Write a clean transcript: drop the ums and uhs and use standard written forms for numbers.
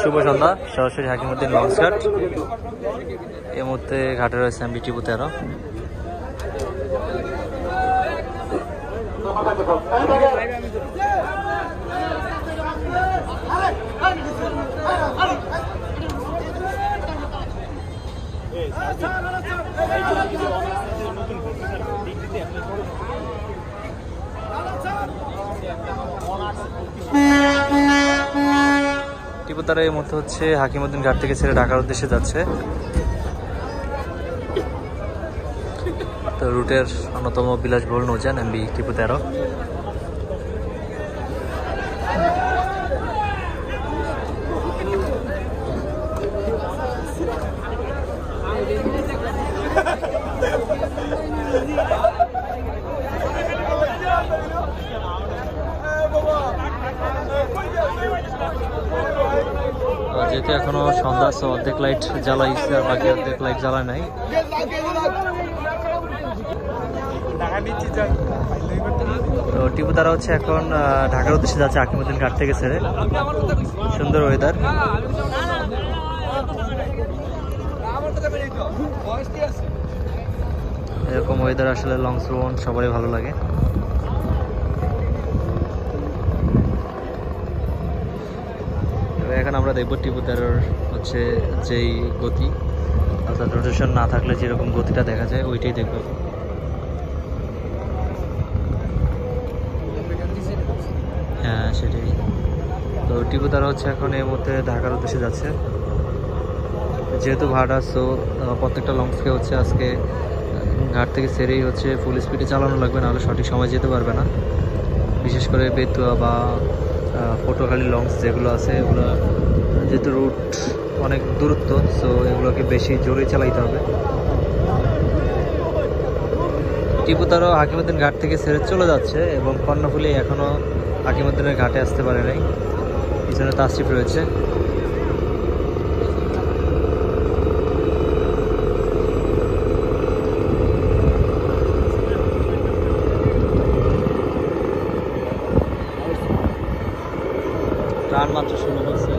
শুভ সন্ধ্যা, সরাসরি হাকিমউদ্দিন লঞ্চ ঘাট। এই মুহূর্তে ঘাটে রয়েছে এমবি টিপু 13। টিপু 13 এই মুহূর্তে হচ্ছে হাকিমউদ্দিন ঘাট থেকে ছেড়ে ঢাকার উদ্দেশ্যে যাচ্ছে। তো রুটের অন্যতম বিলাসবহুল নৌযান এমবি টিপু 13। যেহেতু এখনো সন্ধ্যা, অর্ধেক লাইট জ্বালাইছে আর বাকি অর্ধেক লাইট জ্বালায় নাই। তো টিপু 13 হচ্ছে এখন ঢাকার উদ্দেশ্যে যাচ্ছে হাকিমউদ্দিন ঘাট থেকে ছেড়ে। সুন্দর ওয়েদার। এরকম ওয়েদার আসলে লং ভ্রমণ সবারই ভালো লাগে। এখন আমরা দেখবো টিপু 13 হচ্ছে যেই গতি, অর্থাৎ রোটেশন না থাকলে যেরকম গতিটা দেখা যায় ওইটাই দেখবো। হ্যাঁ সেটাই। তো টিপু 13 হচ্ছে এখন এর মধ্যে ঢাকার উদ্দেশ্যে যাচ্ছে। যেহেতু ভাড়া, সো প্রত্যেকটা লঞ্চকে হচ্ছে আজকে ঘাট থেকে ছেড়েই হচ্ছে ফুল স্পিডে চালানো লাগবে, নাহলে সঠিক সময় যেতে পারবে না। বিশেষ করে বেতুয়া বা পটুয়াখালী লঞ্চ যেগুলো আছে, এগুলো যেহেতু রুট অনেক দূরত্ব, সো এগুলোকে বেশি জোরে চালাইতে হবে। টিপু 13 হাকিমউদ্দিন ঘাট থেকে ছেড়ে চলে যাচ্ছে এবং কর্ণফুলী এখনও হাকিমউদ্দিনের ঘাটে আসতে পারে নাই। পিছনে তাসরিফ রয়েছে। টান মাত্র শুরু হচ্ছে।